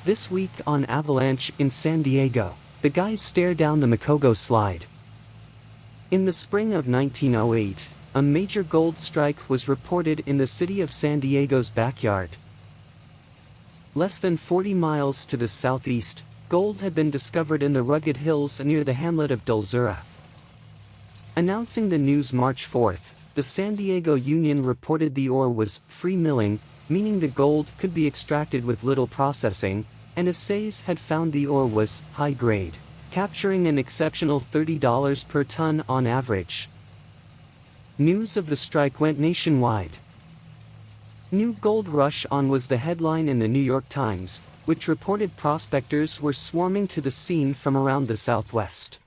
This week on Avalanche in San Diego, the guys stare down the Mocogo slide. In the spring of 1908, a major gold strike was reported in the city of San Diego's backyard. Less than 40 miles to the southeast, gold had been discovered in the rugged hills near the hamlet of Dulzura. Announcing the news March 4th, the San Diego Union reported the ore was free milling, meaning the gold could be extracted with little processing, and assays had found the ore was high grade, capturing an exceptional $30 per ton on average. News of the strike went nationwide. "New Gold Rush On" was the headline in the New York Times, which reported prospectors were swarming to the scene from around the Southwest.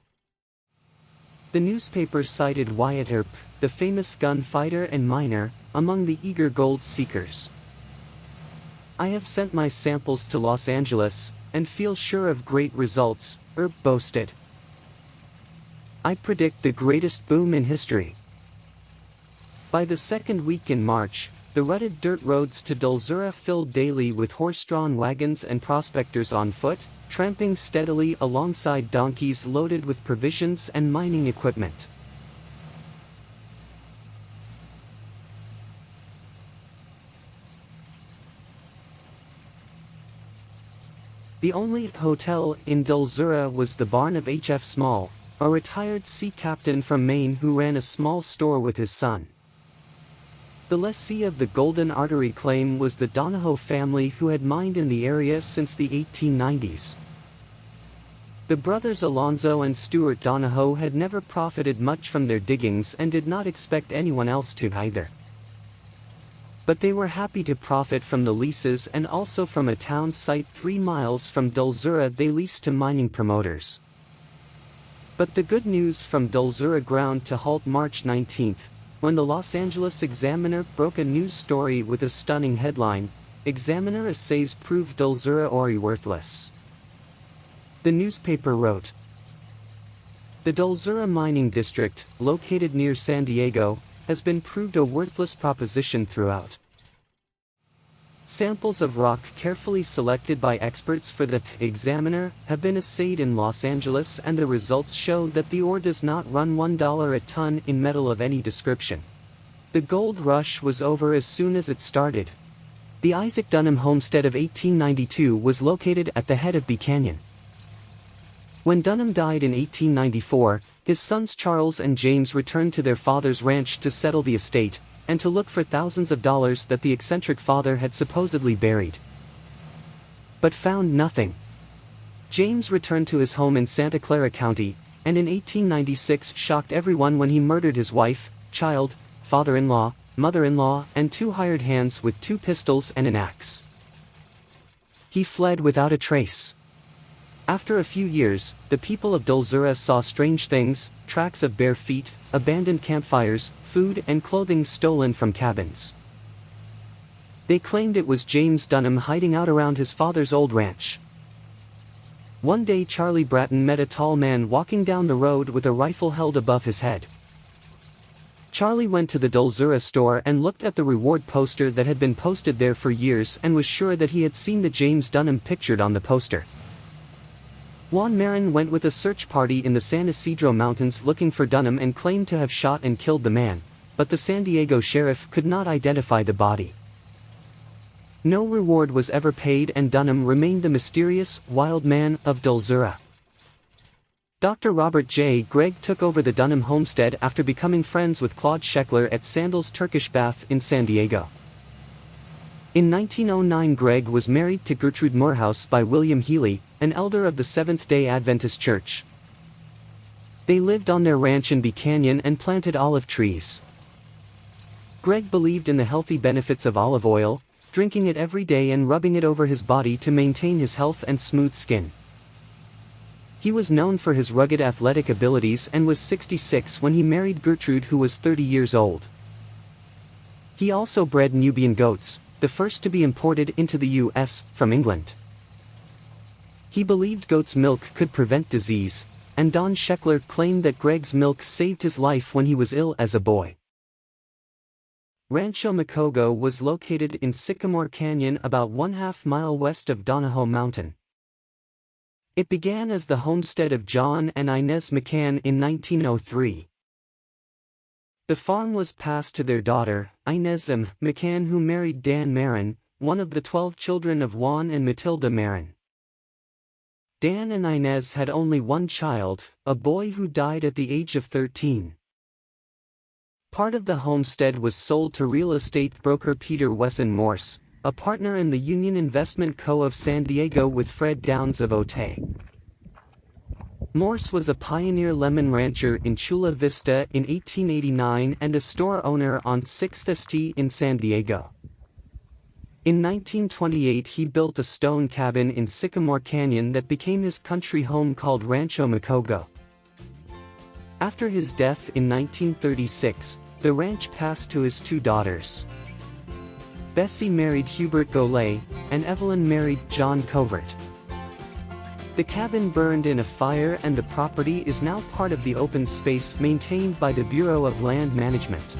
The newspaper cited Wyatt Earp, the famous gunfighter and miner, among the eager gold seekers. "I have sent my samples to Los Angeles, and feel sure of great results," Earp boasted. "I predict the greatest boom in history." By the second week in March, the rutted dirt roads to Dulzura filled daily with horse-drawn wagons and prospectors on foot, tramping steadily alongside donkeys loaded with provisions and mining equipment. The only hotel in Dulzura was the barn of H.F. Small, a retired sea captain from Maine who ran a small store with his son. The lessee of the Golden Artery claim was the Donahoe family, who had mined in the area since the 1890s. The brothers Alonzo and Stuart Donahoe had never profited much from their diggings and did not expect anyone else to either. But they were happy to profit from the leases and also from a town site 3 miles from Dulzura they leased to mining promoters. But the good news from Dulzura ground to halt March 19th, when the Los Angeles Examiner broke a news story with a stunning headline, "Examiner Assays Prove Dulzura Ore Worthless." The newspaper wrote, "The Dulzura mining district, located near San Diego, has been proved a worthless proposition throughout. Samples of rock carefully selected by experts for the Examiner have been assayed in Los Angeles, and the results show that the ore does not run $1 a ton in metal of any description. The gold rush was over as soon as it started." The Isaac Dunham homestead of 1892 was located at the head of B Canyon. When Dunham died in 1894, his sons Charles and James returned to their father's ranch to settle the estate, and to look for thousands of dollars that the eccentric father had supposedly buried. But found nothing. James returned to his home in Santa Clara County, and in 1896 shocked everyone when he murdered his wife, child, father-in-law, mother-in-law, and 2 hired hands with 2 pistols and an axe. He fled without a trace. After a few years, the people of Dulzura saw strange things: tracks of bare feet, abandoned campfires, food and clothing stolen from cabins. They claimed it was James Dunham hiding out around his father's old ranch. One day Charlie Bratton met a tall man walking down the road with a rifle held above his head. Charlie went to the Dulzura store and looked at the reward poster that had been posted there for years and was sure that he had seen the James Dunham pictured on the poster. Juan Marin went with a search party in the San Isidro Mountains looking for Dunham and claimed to have shot and killed the man, but the San Diego sheriff could not identify the body. No reward was ever paid, and Dunham remained the mysterious, wild man of Dulzura. Dr. Robert J. Gregg took over the Dunham homestead after becoming friends with Claude Scheckler at Sandal's Turkish Bath in San Diego. In 1909 Gregg was married to Gertrude Morehouse by William Healy, an elder of the Seventh-day Adventist Church. They lived on their ranch in B Canyon and planted olive trees. Gregg believed in the healthy benefits of olive oil, drinking it every day and rubbing it over his body to maintain his health and smooth skin. He was known for his rugged athletic abilities and was 66 when he married Gertrude, who was 30 years old. He also bred Nubian goats, the first to be imported into the U.S. from England. He believed goat's milk could prevent disease, and Don Scheckler claimed that Gregg's milk saved his life when he was ill as a boy. Rancho Mocogo was located in Sycamore Canyon about 1/2 mile west of Donahoe Mountain. It began as the homestead of John and Inez McCann in 1903. The farm was passed to their daughter, Inez M. McCann, who married Dan Marin, one of the 12 children of Juan and Matilda Marin. Dan and Inez had only one child, a boy who died at the age of 13. Part of the homestead was sold to real estate broker Peter Wesson Morse, a partner in the Union Investment Co. of San Diego with Fred Downs of Otay. Morse was a pioneer lemon rancher in Chula Vista in 1889 and a store owner on 6th St. in San Diego. In 1928 he built a stone cabin in Sycamore Canyon that became his country home called Rancho Mocogo. After his death in 1936, the ranch passed to his 2 daughters. Bessie married Hubert Golay, and Evelyn married John Covert. The cabin burned in a fire and the property is now part of the open space maintained by the Bureau of Land Management.